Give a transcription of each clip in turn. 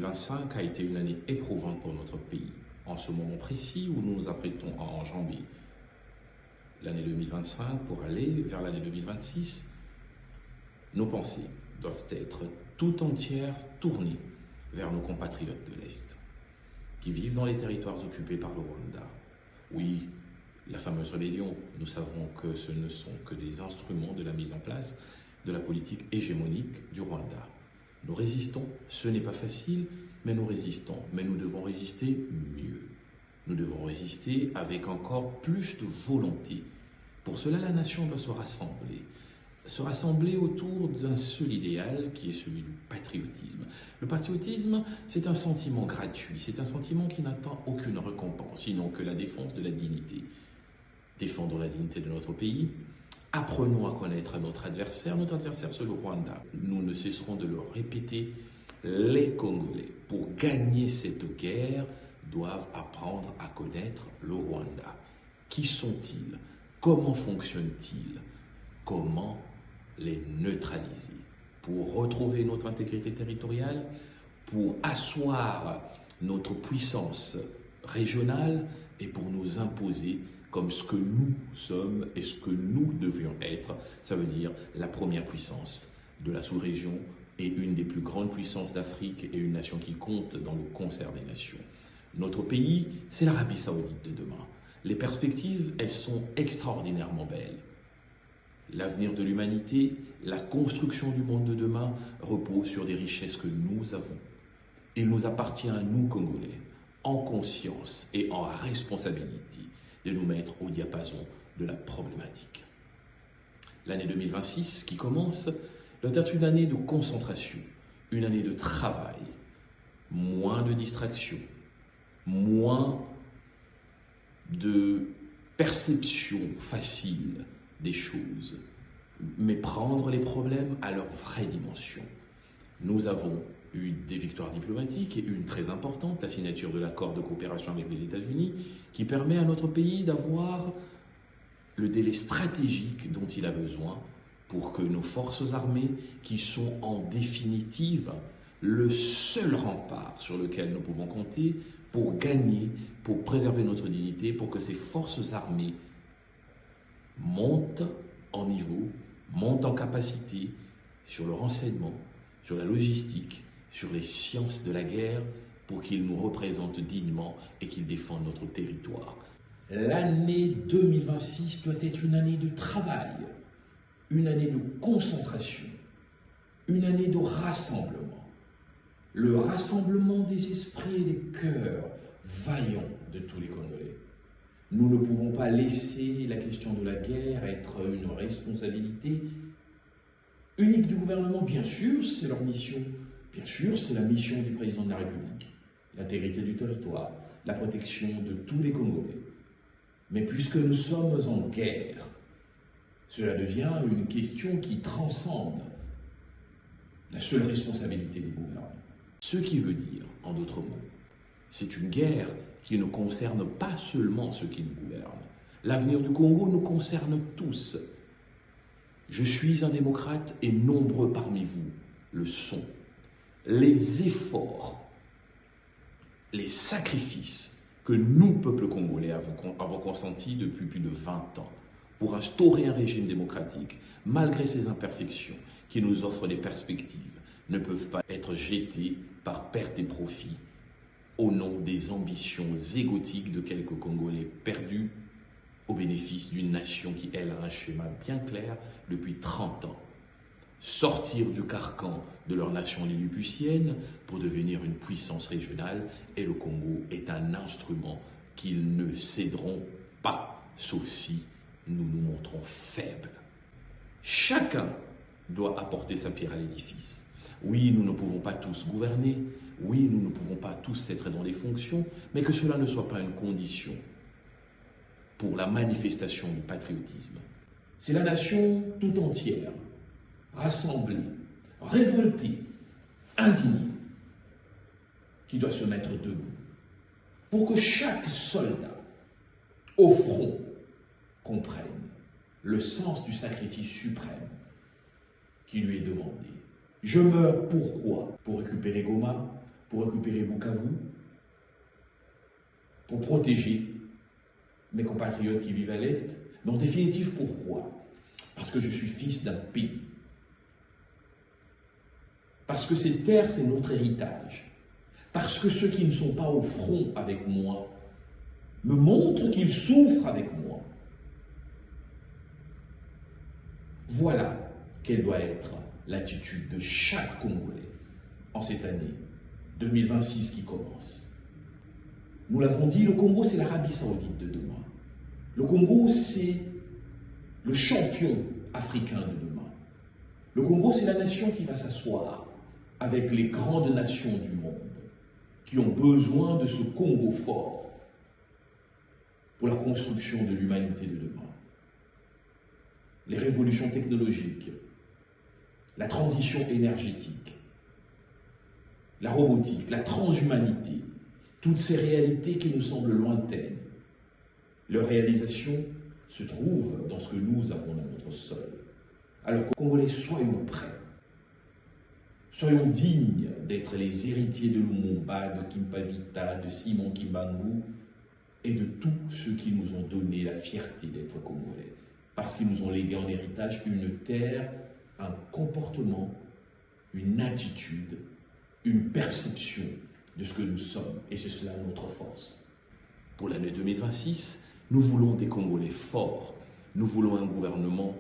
2025 a été une année éprouvante pour notre pays. En ce moment précis où nous nous apprêtons à enjamber l'année 2025 pour aller vers l'année 2026, nos pensées doivent être tout entières tournées vers nos compatriotes de l'Est, qui vivent dans les territoires occupés par le Rwanda. Oui, la fameuse rébellion, nous savons que ce ne sont que des instruments de la mise en place de la politique hégémonique du Rwanda. Nous résistons, ce n'est pas facile, mais nous résistons. Mais nous devons résister mieux. Nous devons résister avec encore plus de volonté. Pour cela, la nation doit se rassembler autour d'un seul idéal qui est celui du patriotisme. Le patriotisme, c'est un sentiment gratuit, c'est un sentiment qui n'attend aucune récompense, sinon que la défense de la dignité. Défendons la dignité de notre pays. Apprenons à connaître notre adversaire c'est le Rwanda. Nous ne cesserons de le répéter, les Congolais, pour gagner cette guerre, doivent apprendre à connaître le Rwanda. Qui sont-ils? Comment fonctionnent-ils? Comment les neutraliser? Pour retrouver notre intégrité territoriale, pour asseoir notre puissance régionale et pour nous imposer comme ce que nous sommes et ce que nous devions être, ça veut dire la première puissance de la sous-région et une des plus grandes puissances d'Afrique et une nation qui compte dans le concert des nations. Notre pays, c'est l'Arabie Saoudite de demain. Les perspectives, elles sont extraordinairement belles. L'avenir de l'humanité, la construction du monde de demain repose sur des richesses que nous avons. Il nous appartient à nous, Congolais, en conscience et en responsabilité, de nous mettre au diapason de la problématique. L'année 2026 qui commence doit être une année de concentration, une année de travail, moins de distractions, moins de perception facile des choses, mais prendre les problèmes à leur vraie dimension. Nous avons eu des victoires diplomatiques et une très importante, la signature de l'accord de coopération avec les États-Unis, qui permet à notre pays d'avoir le délai stratégique dont il a besoin pour que nos forces armées, qui sont en définitive le seul rempart sur lequel nous pouvons compter pour gagner, pour préserver notre dignité, pour que ces forces armées montent en niveau, montent en capacité sur le renseignement, sur la logistique, sur les sciences de la guerre, pour qu'ils nous représentent dignement et qu'ils défendent notre territoire. L'année 2026 doit être une année de travail, une année de concentration, une année de rassemblement. Le rassemblement des esprits et des cœurs vaillants de tous les Congolais. Nous ne pouvons pas laisser la question de la guerre être une responsabilité unique du gouvernement. Bien sûr, c'est leur mission. Bien sûr, c'est la mission du président de la République. L'intégrité du territoire, la protection de tous les Congolais. Mais puisque nous sommes en guerre, cela devient une question qui transcende la seule responsabilité des gouvernements. Ce qui veut dire, en d'autres mots, c'est une guerre qui ne concerne pas seulement ceux qui nous gouvernent. L'avenir du Congo nous concerne tous. Je suis un démocrate et nombreux parmi vous le sont. Les efforts, les sacrifices que nous, peuple congolais, avons consentis depuis plus de 20 ans pour instaurer un régime démocratique, malgré ses imperfections, qui nous offre des perspectives, ne peuvent pas être jetés par perte et profit au nom des ambitions égotiques de quelques Congolais perdus au bénéfice d'une nation qui, elle, a un schéma bien clair depuis 30 ans. Sortir du carcan de leur nation lilliputienne pour devenir une puissance régionale, et le Congo est un instrument qu'ils ne céderont pas, sauf si nous nous montrons faibles. Chacun doit apporter sa pierre à l'édifice. Oui, nous ne pouvons pas tous gouverner, oui, nous ne pouvons pas tous être dans des fonctions, mais que cela ne soit pas une condition pour la manifestation du patriotisme. C'est la nation tout entière, rassemblée, révoltée, indignée, qui doit se mettre debout, pour que chaque soldat au front comprenne le sens du sacrifice suprême qui lui est demandé. Je meurs pourquoi? Pour récupérer Goma? pour récupérer Bukavu, pour protéger mes compatriotes qui vivent à l'Est. Mais en définitive, pourquoi? Parce que je suis fils d'un pays. Parce que ces terres, c'est notre héritage. Parce que ceux qui ne sont pas au front avec moi me montrent qu'ils souffrent avec moi. Voilà quelle doit être l'attitude de chaque Congolais en cette année 2026 qui commence. Nous l'avons dit, le Congo, c'est l'Arabie Saoudite de demain. Le Congo, c'est le champion africain de demain. Le Congo, c'est la nation qui va s'asseoir avec les grandes nations du monde, qui ont besoin de ce Congo fort pour la construction de l'humanité de demain. Les révolutions technologiques, la transition énergétique, la robotique, la transhumanité, toutes ces réalités qui nous semblent lointaines, leur réalisation se trouve dans ce que nous avons dans notre sol. Alors, Congolais, soyons prêts. Soyons dignes d'être les héritiers de Lumumba, de Kimpavita, de Simon Kimbangu et de tous ceux qui nous ont donné la fierté d'être Congolais. Parce qu'ils nous ont légué en héritage une terre, un comportement, une attitude, une perception de ce que nous sommes. Et c'est cela notre force. Pour l'année 2026, nous voulons des Congolais forts. Nous voulons un gouvernement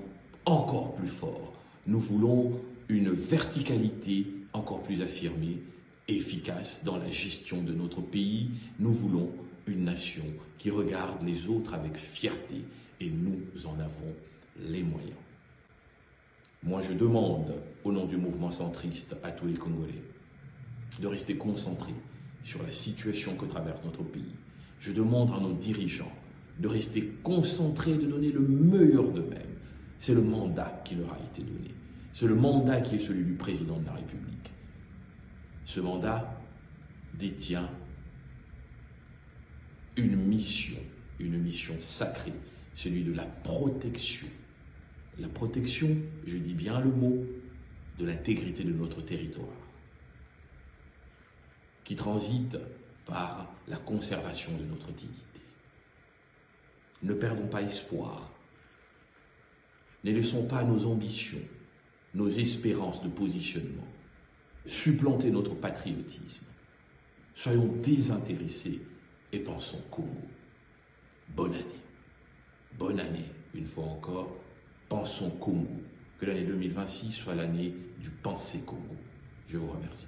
encore plus fort. Nous voulons une verticalité encore plus affirmée, efficace dans la gestion de notre pays. Nous voulons une nation qui regarde les autres avec fierté et nous en avons les moyens. Moi, je demande, au nom du mouvement centriste, à tous les Congolais de rester concentrés sur la situation que traverse notre pays. Je demande à nos dirigeants de rester concentrés, de donner le meilleur d'eux-mêmes. C'est le mandat qui leur a été donné. C'est le mandat qui est celui du président de la République. Ce mandat détient une mission sacrée, celui de la protection. La protection, je dis bien le mot, de l'intégrité de notre territoire, qui transite par la conservation de notre dignité. Ne perdons pas espoir. Ne laissons pas nos ambitions, nos espérances de positionnement supplanter notre patriotisme. Soyons désintéressés et pensons Congo. Bonne année. Bonne année, une fois encore. Pensons Congo. Que l'année 2026 soit l'année du penser Congo. Je vous remercie.